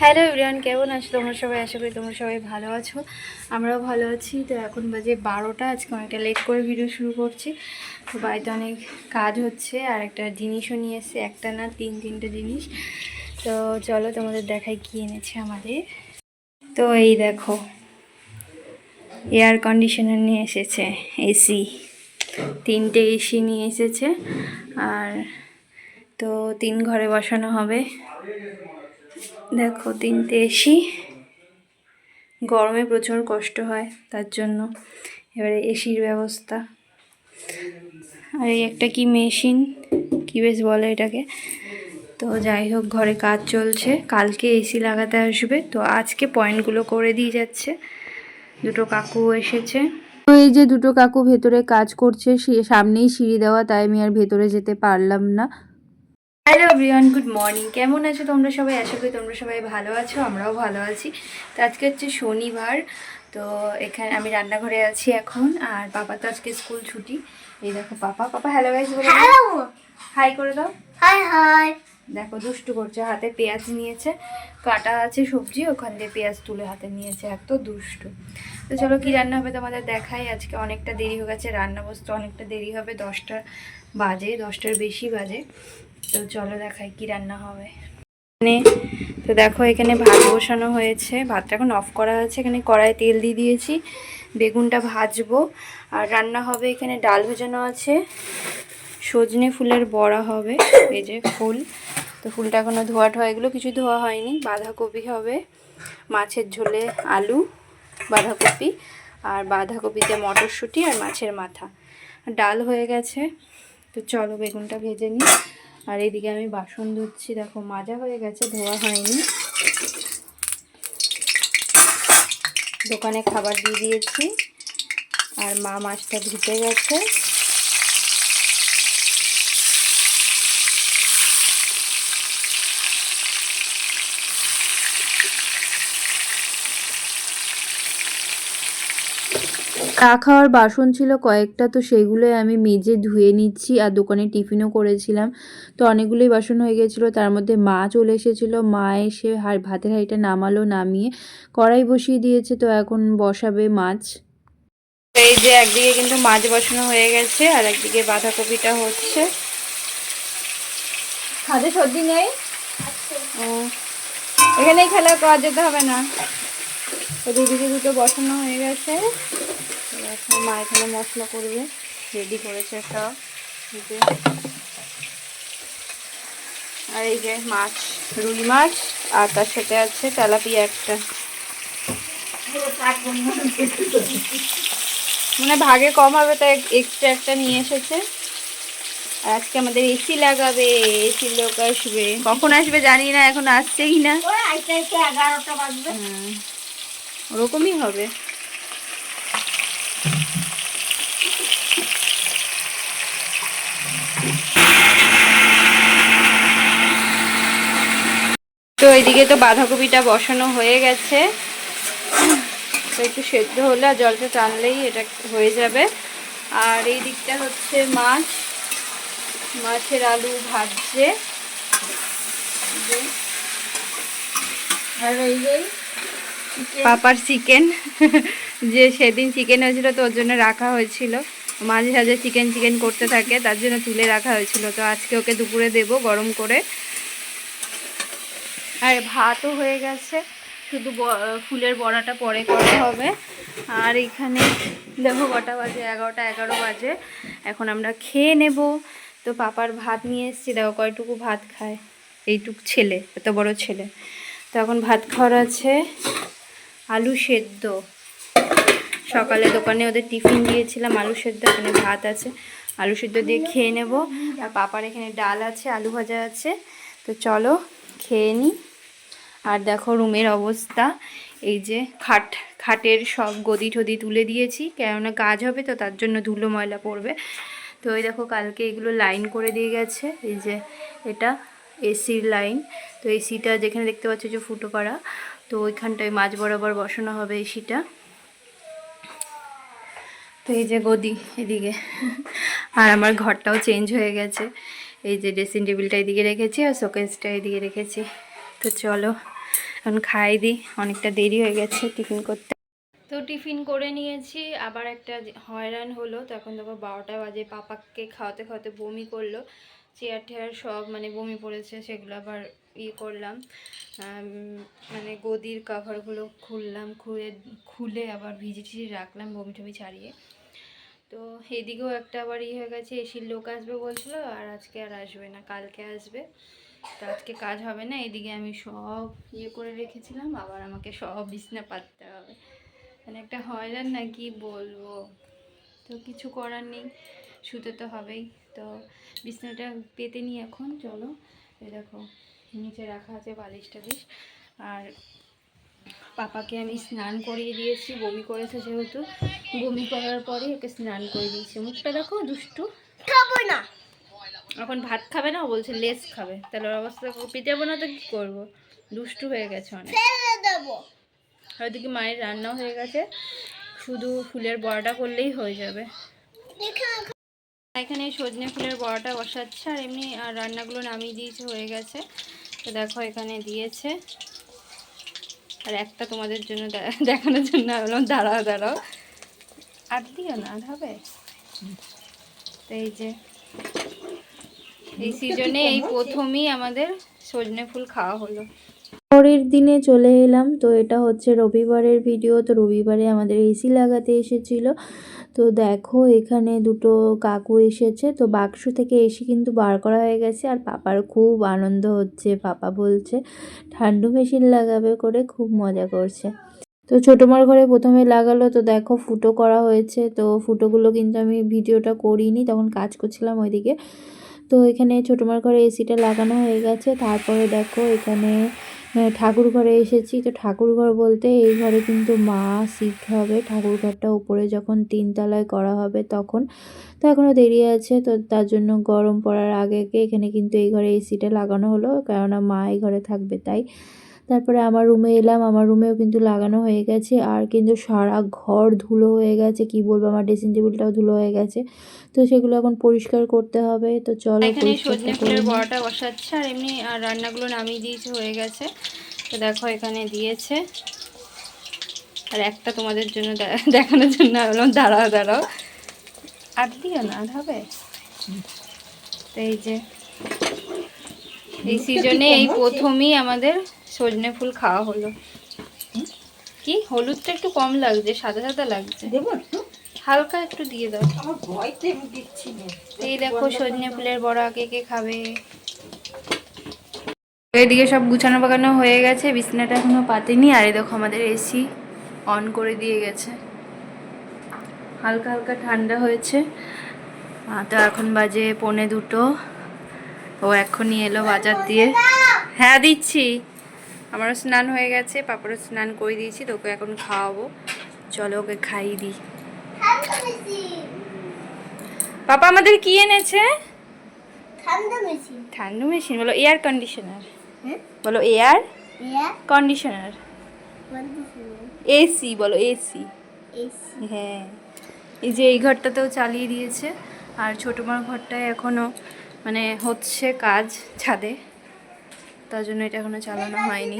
Hello everyone, কেমন আছো তোমরা সবাই? আশা করি তোমরা সবাই ভালো আছো, আমরাও ভালো আছি। তো এখন বাজে 12টা, আজকে অনেকটা লেট করে ভিডিও শুরু করছি। তো বাড়িতে অনেক কাজ হচ্ছে আর একটা জিনিসও নিয়ে এসছে, একটা না তিনটে জিনিস। তো চলো তোমাদের দেখাই কি এনেছে আমাদের। তো এই দেখো, এয়ার কন্ডিশনার নিয়ে এসেছে, এসি, তিনটে এসি নিয়ে এসেছে। আর তো 3 ঘরে বসানো হবে। দেখো তিনটে এসি, গরমে প্রচুর কষ্ট হয় তার জন্য এবারে এসির ব্যবস্থা। আর এই একটা কি মেশিন, কি বেশ বলে এটাকে। তো যাই হোক, ঘরে কাজ চলছে, কালকে এসি লাগাতে আসবে। তো আজকে পয়েন্টগুলো করে দিয়ে যাচ্ছে। দুটো কাকু এসেছে। তো এই যে দুটো কাকু ভেতরে কাজ করছে, সামনেই সিঁড়ি দেওয়া, তাই আমি আর ভেতরে যেতে পারলাম না। Hello everyone, good morning. কেমন আছো তোমরা সবাই? আশা করি তোমরা সবাই ভালো আছো, আমরাও ভালো আছি। তো আজকে হচ্ছে শনিবার। তো এখানে আমি রান্নাঘরে আছি এখন, আর পাপা তো আজকে স্কুল ছুটি। এই দেখো পাপা, হ্যালো গাইস বলে দাও, হাই করে দাও। High high. দেখো দুষ্টু করছে, হাতে পেঁয়াজ নিয়েছে, কাটা আছে সবজি, ওখান দিয়ে পেঁয়াজ তুলে হাতে নিয়েছে, এত দুষ্টু। তো চলো কি রান্না হবে তোমাদের দেখাই। আজকে অনেকটা দেরি হয়ে গেছে, রান্না বসতে অনেকটা দেরি হবে, 10টা বাজে, 10টার বেশি বাজে। তো চলো দেখাই কি রান্না হবে। তো দেখো এখানে ভাত বসানো হয়েছে, ভাতটা এখন অফ করা আছে। এখানে কড়াই তেল দিয়ে দিয়েছি, বেগুনটা ভাজবো। আর রান্না হবে এখানে ডাল ভেজানো আছে, সজনে ফুলের বড়া হবে, এই যে ফুল। তো ফুলটা এখনও ধোয়া ঠোয়া এগুলো কিছু ধোয়া হয়নি। বাঁধাকপি হবে, মাছের ঝোলে আলু, বাঁধাকপি, আর বাঁধাকপিতে মটরশুঁটি আর মাছের মাথা। ডাল হয়ে গেছে। তো চলো বেগুনটা ভেজে নিই। আর এইদিকে আমি বাসন ধুচ্ছি, দেখো মাজা হয়ে গেছে, ধোয়া হয়নি। দোকানে খাবার দিয়ে দিয়েছি, আর মা মাছটা ধুতে গেছে। চা খাওয়ার বাসন ছিল কয়েকটা, তো সেগুলোই আমি মেজে ধুয়ে নিচ্ছি। আর দোকানে টিফিনও করেছিলাম, তো অনেকগুলোই বাসন হয়ে গেছিলো। তার মধ্যে মা চলে এসেছিলো, মা এসে ভাতের হাঁড়িটা নামালো, নামিয়ে কড়াই বসিয়ে দিয়েছে। তো এখন বসাবে মাছ। এই যে একদিকে কিন্তু মাছ বসানো হয়ে গেছে, আর একদিকে বাঁধাকপিটা হচ্ছে। খাদে সর্দি নেই, ও এখানেই খেলা, কাজ যেতে হবে না। তো দুদিকে দুটো বসানো হয়ে গেছে। এখন মা এখানে মশলা করবে, রেডি করেছে সব। আর এই যে মাছ, রুই মাছ, আর তার সাথে আছে তেলাপিয়া একটা। মানে ভাগে কম হবে তাই এক্সট্রা একটা নিয়ে এসেছে। আর আজকে আমাদের এসি লাগাবে, এসির লোক আসবে। কখন আসবে জানি না, এখন আসছেই না। 11টা বাজবে, ওরকমই হবে। তো এইদিকে তো বাঁধাকপিটা বসানো হয়ে গেছে, তো একটু সেদ্ধ হলে আর জলটা টানলেই এটা হয়ে যাবে। আর এই দিকটা হচ্ছে মাছ, মাছের আলু ভাজছে। আর এই যে পাপার চিকেন, যে সেদিন চিকেন হয়েছিল তো ওর জন্য রাখা হয়েছিল, মাঝে সাঝে চিকেন করতে থাকে, তার জন্য তুলে রাখা হয়েছিল। তো আজকে ওকে দুপুরে দেবো গরম করে। আর ভাতও হয়ে গেছে, শুধু ফুলের বড়াটা পরে করা হবে। আর এখানে দেখো কটা বাজে, 11টা 11 বাজে। এখন আমরা খেয়ে নেব। তো পাপার ভাত নিয়ে এসেছি, দেখো কয়টুকু ভাত খায় এইটুক ছেলে, এত বড় ছেলে। তো এখন ভাত খাওয়ার আছে আলু সেদ্ধ, সকালে দোকানে ওদের টিফিন দিয়েছিলাম আলু সেদ্ধ, এখানে ভাত আছে, আলু সেদ্ধ দিয়ে খেয়ে নেব। আর পাপার এখানে ডাল আছে, আলু ভাজা আছে। তো চলো খেয়ে নিই। আর দেখো রুমের অবস্থা, এই যে খাটের সব গদি টদি তুলে দিয়েছি, কেননা কাজ হবে তো তার জন্য ধুলো ময়লা পড়বে। তো ওই দেখো কালকে এগুলো লাইন করে দিয়ে গেছে, এই যে এটা এসির লাইন। তো এসিটা যেখানে দেখতে পাচ্ছ যে ফুটো করা, তো ওইখানটায় মাঝ বরাবর বসানো হবে এসিটা। তো এই যে গদি এদিকে, আর আমার ঘরটাও চেঞ্জ হয়ে গেছে। এই যে ড্রেসিং টেবিলটা এদিকে রেখেছি, আর শোকেসটা এদিকে রেখেছি। তো চলো এখন খাই দিই, অনেকটা দেরি হয়ে গেছে টিফিন করতে। তো টিফিন করে নিয়েছি, আবার একটা হয়রান হলো। তো এখন দেখো 12টা বাজে, পাপাকে খাওয়াতে খাওয়াতে বমি করলো, চেয়ার টেয়ার সব মানে বমি পড়েছে, সেগুলো আবার করলাম, মানে গদির কাভারগুলো খুললাম, খুলে আবার ভিজে টিজে রাখলাম বমি টমি ছাড়িয়ে। তো এদিকেও একটা আবার হয়ে গেছে, এসির লোক আসবে বলছিল, আর আজকে আর আসবে না, কালকে আসবে। তো আজকে কাজ হবে না, এদিকে আমি সব করে রেখেছিলাম, আবার আমাকে সব বিছনা পাততে হবে, মানে একটা হয়রান না কি বলবো। তো কিছু করার নেই, শুতে তো হবেই। তো বিছনাটা পেতে নিই এখন, চলো। এই দেখো নিচে রাখা আছে বালিশ টালিশ। আর পাপাকে আমি স্নান করিয়ে দিয়েছি, বমি করেছে যেহেতু, বমি করার পরে ওকে স্নান করে দিয়েছি। মুখটা দেখো, দুষ্টু। খাবো না এখন, ভাত খাবে না, ও বলছে লেস খাবে। তাহলে ওর অবস্থা পেটাবো না তো কি করবো, দুষ্টু হয়ে গেছে অনেক। হয়তো কি মায়ের রান্নাও হয়ে গেছে, শুধু ফুলের বড়াটা করলেই হয়ে যাবে। এখানে সজনে ফুলের বড়াটা বসাচ্ছে, আর এমনি আর রান্নাগুলো নামিয়ে দিয়েছে, হয়ে গেছে। তো দেখো এখানে দিয়েছে, আর একটা তোমাদের জন্য দেখানোর জন্য বললাম দাঁড়াও দাঁড়াও, আর দিও না, আর হবে। তো এই যে এই সিজনে এই প্রথমই আমাদের সজনে ফুল খাওয়া হলো। পরের দিনে চলে এলাম, তো এটা হচ্ছে রবিবারের ভিডিও। তো রবিবারে আমাদের এসি লাগাতে এসেছিল। তো দেখো এখানে দুটো কাকু এসেছে, তো বাক্স থেকে এসি কিন্তু বার করা হয়ে গেছে, আর পাপার খুব আনন্দ হচ্ছে। পাপা বলছে ঠান্ডু মেশিন লাগাবে করে, খুব মজা করছে। তো ছোটোমার ঘরে প্রথমে লাগালো, তো দেখো ফুটো করা হয়েছে। তো ফুটোগুলো কিন্তু আমি ভিডিওটা করিনি, তখন কাজ করছিলাম ওইদিকে। তো এখানে ছোটোমার ঘরে এসিটা লাগানো হয়ে গেছে। তারপরে দেখো এখানে ঠাকুর ঘরে এসেছি। তো ঠাকুর ঘর বলতে এই ঘরে কিন্তু মা শিফট হবে, ঠাকুর ঘরটা উপরে যখন 3 তলায় করা হবে তখন। তো এখনও দেরি আছে, তো তার জন্য গরম পড়ার আগে এখানে কিন্তু এই ঘরে এসিটা লাগানো হলো, কেননা মা এই ঘরে থাকবে তাই। তারপরে আমার রুমে এলাম, আমার রুমেও কিন্তু লাগানো হয়ে গেছে, আর কিন্তু সারা ঘর ধুলো হয়ে গেছে, কি বলবো, আমার ড্রেসিং টেবিলটাও ধুলো হয়ে গেছে। তো সেগুলো এখন পরিষ্কার করতে হবে। তো চলো এখানে সজনে ফুলের বড়াটা বসাচ্ছে, আর এমনি আর রান্নাগুলো নামিয়ে দিয়েছে, হয়ে গেছে। তো দেখো এখানে দিয়েছে, আর একটা তোমাদের জন্য দেখানোর জন্য বললাম দাঁড়াও দাঁড়াও, আর দিও না, আর হবে। তো এই যে এই সিজনে এই প্রথমই আমাদের সজনে ফুল খাওয়া হলো। কি হলুদটা একটু কম লাগছে, সাদা সাদা লাগছে, দেবো একটু, হালকা একটু দিয়ে দাও। আমার ভয়তে আমি দিচ্ছি না। এই দেখো সজনে ফুলের বড়া কে কে খাবে। এদিকে সব গুছানো বাগানো হয়ে গেছে, বিছানাটা এখনো পাতেনি। আর এই দেখো আমাদের এসি অন করে দিয়ে গেছে, হালকা হালকা ঠান্ডা হয়েছে। তো এখন বাজে 1:45। ও এখনই এলো বাজার দিয়ে। হ্যাঁ দিচ্ছি, আমারও স্নান হয়ে গেছে, পাপারও স্নান করে দিয়েছি, তো ওকে এখন খাওয়াবো। চলো ওকে খাইয়ে দিই। পাপা আমাদের কি এনেছে? ঠান্ডা মেশিন বলো, এয়ার কন্ডিশনার বলো, এয়ার কন্ডিশনার, এসি বলো, এসি। হ্যাঁ, এই যে এই ঘরটাতেও চালিয়ে দিয়েছে, আর ছোটোমার ঘরটায় এখনও মানে হচ্ছে কাজ ছাদে, তার জন্য এটা এখনো চালানো হয়নি।